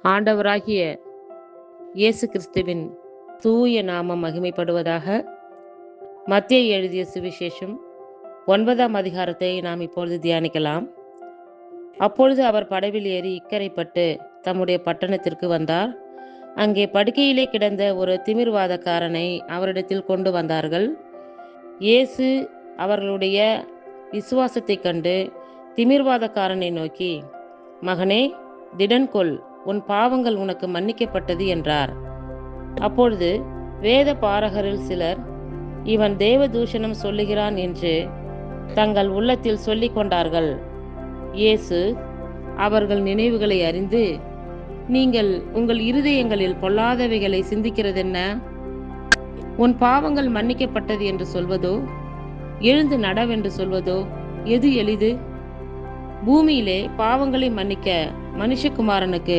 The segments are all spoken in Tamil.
ஆண்டவராகிய இயேசு கிறிஸ்துவின் தூய நாமம் மகிமைப்படுவதாக. மத்தேயு எழுதிய சுவிசேஷம் 9ஆம் அதிகாரத்தை நாம் இப்பொழுது தியானிக்கலாம். அப்பொழுது அவர் படவில் ஏறி இக்கரைப்பட்டு தம்முடைய பட்டணத்திற்கு வந்தார். அங்கே படுக்கையிலே கிடந்த ஒரு திமிர்வாதக்காரனை அவரிடத்தில் கொண்டு வந்தார்கள். இயேசு அவர்களுடைய விசுவாசத்தைக் கண்டு திமிர்வாதக்காரனை நோக்கி, மகனே, திடன்கொள், உன் பாவங்கள் உனக்கு மன்னிக்கப்பட்டது என்றார். அப்பொழுது வேத பாரகரில் சிலர், இவன் தேவதூஷணம் சொல்லுகிறான் என்று தங்கள் உள்ளத்தில் சொல்லிக் கொண்டார்கள். இயேசு அவர்கள் நினைவுகளை அறிந்து, நீங்கள் உங்கள் இருதயங்களில் பொல்லாதவைகளை சிந்திக்கிறதென்ன? உன் பாவங்கள் மன்னிக்கப்பட்டது என்று சொல்வதோ, எழுந்து நடவென்று சொல்வதோ எது எளிது? பூமியிலே பாவங்களை மன்னிக்க மனுஷகுமாரனுக்கு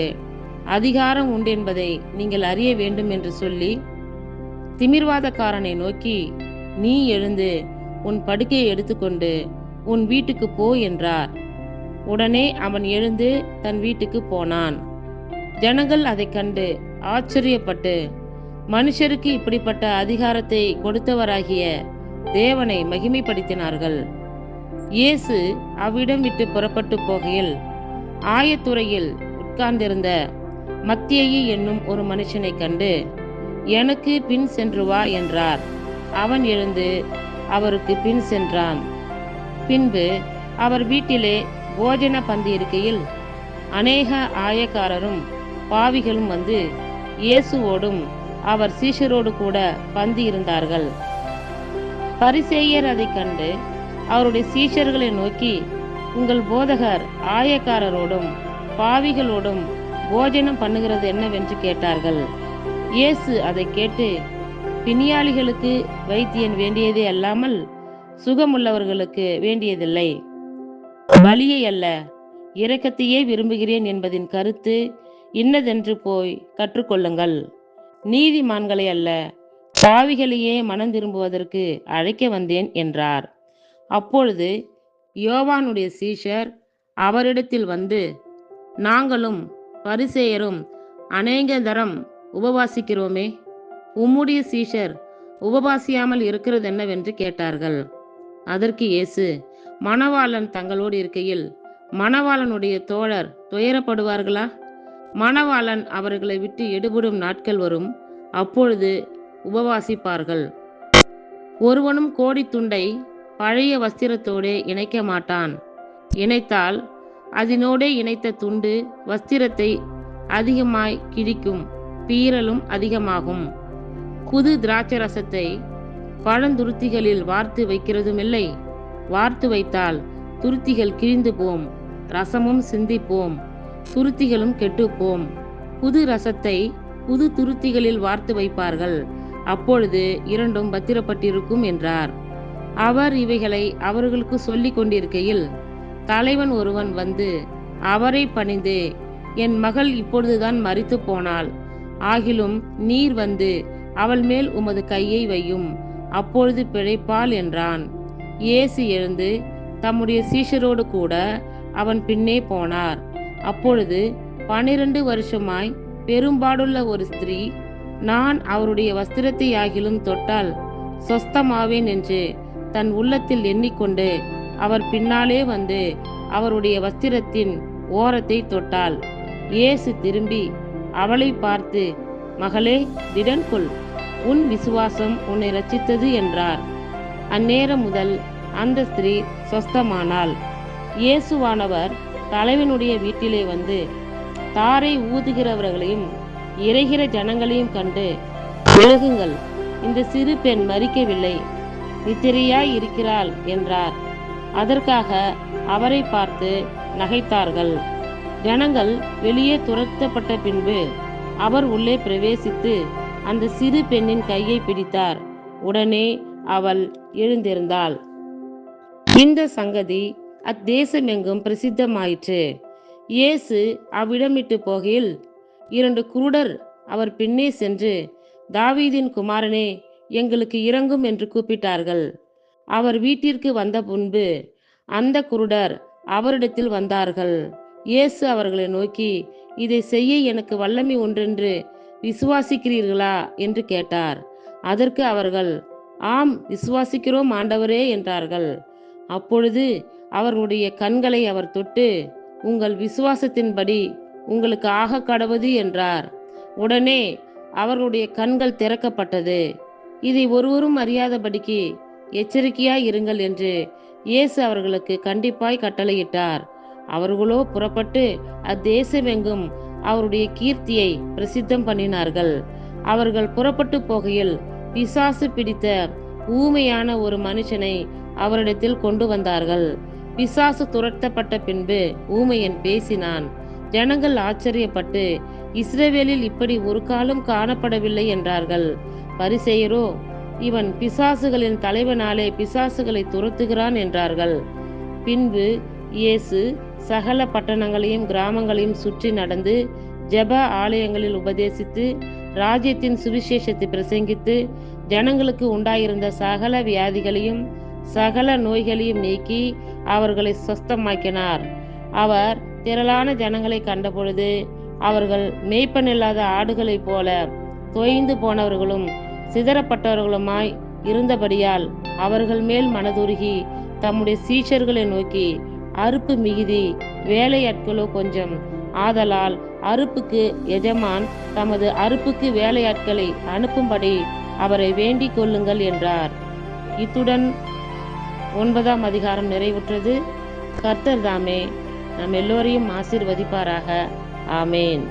அதிகாரம் உண்டென்பதை நீங்கள் அறிய வேண்டும் என்று சொல்லி திமிர்வாதக்காரனை நோக்கி, நீ எழுந்து உன் படுக்கையை எடுத்துக்கொண்டு உன் வீட்டுக்கு போ என்றார். உடனே அவன் எழுந்து தன் வீட்டுக்கு போனான். ஜனங்கள் அதைக் கண்டு ஆச்சரியப்பட்டு, மனுஷருக்கு இப்படிப்பட்ட அதிகாரத்தை கொடுத்தவராகிய தேவனை மகிமைப்படுத்தினார்கள். இயேசு அவ்விடம் விட்டு புறப்பட்டு போகையில் ஆயத்துறையில் உட்கார்ந்திருந்த மத்தேயு என்னும் ஒரு மனுஷனை கண்டு, எனக்கு பின் சென்று வா என்றார். அவன் எழுந்து அவருக்கு பின் சென்றான். பின்பு அவர் வீட்டிலே போஜன பந்தி இருக்கையில் அநேக ஆயக்காரரும் பாவிகளும் வந்து இயேசுவோடும் அவர் சீஷரோடு கூட பந்தி இருந்தார்கள். பரிசேயர் அதைக் கண்டு அவருடைய சீஷர்களை நோக்கி, உங்கள் போதகர் ஆயக்காரரோடும் பாவிகளோடும் போஜனம் பண்ணுகிறது என்னவென்று கேட்டார்கள். இயேசு அதை கேட்டு, பிணியாளிகளுக்கு வைத்தியன் வேண்டியதே அல்லாமல் சுகமுள்ளவர்களுக்கு வேண்டியதில்லை, பலியை அல்ல இரக்கத்தையே விரும்புகிறேன் என்பதின் கருத்து இன்னதென்று போய் கற்றுக்கொள்ளுங்கள். நீதிமான்களை அல்ல பாவிகளையே மனம் திரும்புவதற்கு அழைக்க வந்தேன் என்றார். அப்பொழுது யோவானுடைய சீஷர் அவரிடத்தில் வந்து, நாங்களும் பரிசேயரும் அநேக தரம் உபவாசிக்கிறோமே, உம்முடைய சீஷர் உபவாசியாமல் இருக்கிறது என்னவென்று கேட்டார்கள். அதற்கு இயேசு, மணவாளன் தங்களோடு இருக்கையில் மணவாளனுடைய தோழர் துயரப்படுவார்களா? மணவாளன் அவர்களை விட்டு எடுபடும் நாட்கள் வரும், அப்பொழுது உபவாசிப்பார்கள். ஒருவனும் கோடி துண்டை பழைய வஸ்திரத்தோடே இணைக்க மாட்டான். இணைத்தால் அதனோடே இணைத்த துண்டு வஸ்திரத்தை அதிகமாய் கிழிக்கும், பீறலும் அதிகமாகும். புது திராட்சரசத்தை பழந்துருத்திகளில் வார்த்து வைக்கிறதுமில்லை. வார்த்து வைத்தால் துருத்திகள் கிழிந்து போம், ரசமும் சிந்திப்போம், துருத்திகளும் கெட்டுப்போம். புது ரசத்தை புது துருத்திகளில் வார்த்து வைப்பார்கள், அப்பொழுது இரண்டும் பத்திரப்பட்டிருக்கும் என்றார். அவர் இவைகளை அவர்களுக்கு சொல்லிக் கொண்டிருக்கையில் தலைவன் ஒருவன் வந்து அவரை பணிந்து, என் மகள் இப்பொழுதுதான் மரித்து போனாள், ஆகிலும் நீர் வந்து அவள் மேல் உமது கையை வையும், அப்பொழுது பிழைப்பாள் என்றான். இயேசு எழுந்து தம்முடைய சீஷரோடு கூட அவன் பின்னே போனார். அப்பொழுது 12 வருஷமாய் பெரும்பாடுள்ள ஒரு ஸ்திரீ, நான் அவருடைய வஸ்திரத்தை ஆகிலும் தொட்டால் சொஸ்தமாவேன் என்று தன் உள்ளத்தில் எண்ணிக்கொண்டு அவர் பின்னாலே வந்து அவருடைய வஸ்திரத்தின் ஓரத்தை தொட்டாள். இயேசு திரும்பி அவளை பார்த்து, மகளே, திடன்கொள், உன் விசுவாசம் உன்னை இரட்சித்தது என்றார். அந்நேரம் முதல் அந்த ஸ்திரீ சொஸ்தமானாள். இயேசுவானவர் தலைவனுடைய வீட்டிலே வந்து தாரை ஊதுகிறவர்களையும் இறைகிற ஜனங்களையும் கண்டு, விலகுங்கள், இந்த சிறு பெண் மரிக்கவில்லை, நித்திரையாய் இருக்கிறாள் என்றார். அதற்காக அவரை பார்த்து நகைத்தார்கள். ஜனங்கள் வெளியே துரத்தப்பட்ட பின்பு அவர் உள்ளே பிரவேசித்து அந்த சிறு பெண்ணின் கையை பிடித்தார். உடனே அவள் எழுந்திருந்தாள். இந்த சங்கதி அத்தேசமெங்கும் பிரசித்தமாயிற்று. இயேசு அவ்விடமிட்டு போகையில் 2 குருடர் அவர் பின்னே சென்று, தாவீதின் குமாரனே, எங்களுக்கு இரங்கும் என்று கூப்பிட்டார்கள். அவர் வீட்டிற்கு வந்த முன்பு அந்த குருடர் அவரிடத்தில் வந்தார்கள். இயேசு அவர்களை நோக்கி, இதை செய்ய எனக்கு வல்லமை உண்டென்று விசுவாசிக்கிறீர்களா என்று கேட்டார். அதற்கு அவர்கள், ஆம், விசுவாசிக்கிறோம் ஆண்டவரே என்றார்கள். அப்பொழுது அவர்களுடைய கண்களை அவர் தொட்டு, உங்கள் விசுவாசத்தின்படி உங்களுக்கு ஆக கடவது என்றார். உடனே அவர்களுடைய கண்கள் திறக்கப்பட்டது. இதை ஒருவரும் அறியாதபடிக்கு எச்சரிக்கையாய் இருங்கள் என்று இயேசு அவர்களுக்கு கண்டிப்பாய் கட்டளையிட்டார். அவர்களோ புறப்பட்டு அத்தேசமெங்கும் அவருடைய கீர்த்தியை பிரசித்தம் பண்ணினார்கள். அவர்கள் புறப்பட்டு போகையில் பிசாசு பிடித்த ஊமையான ஒரு மனுஷனை அவரிடத்தில் கொண்டு வந்தார்கள். பிசாசு துரத்தப்பட்ட பின்பு ஊமையன் பேசினான். ஜனங்கள் ஆச்சரியப்பட்டு, இஸ்ரவேலில் இப்படி ஒரு காலம் காணப்படவில்லை என்றார்கள். பரிசேயரோ, இவன் பிசாசுகளின் தலைவனாலே பிசாசுகளை துரத்துகிறான் என்றார்கள். பின்பு இயேசு சகல பட்டணங்களையும் கிராமங்களையும் சுற்றி நடந்து ஜெப ஆலயங்களில் உபதேசித்து ராஜ்யத்தின் சுவிசேஷத்தை பிரசங்கித்து ஜனங்களுக்கு உண்டாயிருந்த சகல வியாதிகளையும் சகல நோய்களையும் நீக்கி அவர்களை சொஸ்தமாக்கினார். அவர் திரளான ஜனங்களை கண்டபொழுது அவர்கள் மேய்ப்பனில்லாத ஆடுகளைப் போல தொய்ந்து போனவர்களும் சிதறப்பட்டவர்களுமாய் இருந்தபடியால் அவர்கள் மேல் மனதுருகி தம்முடைய சீஷர்களை நோக்கி, அறுப்பு மிகுதி, வேலையாட்களோ கொஞ்சம். ஆதலால் அறுப்புக்கு எஜமான் தமது அறுப்புக்கு வேலையாட்களை அனுப்பும்படி அவரை வேண்டிக் கொள்ளுங்கள் என்றார். இத்துடன் 9ஆம் அதிகாரம் நிறைவுற்றது. கர்த்தர் தாமே நம் எல்லோரையும் ஆசீர்வதிப்பாராக. ஆமேன்.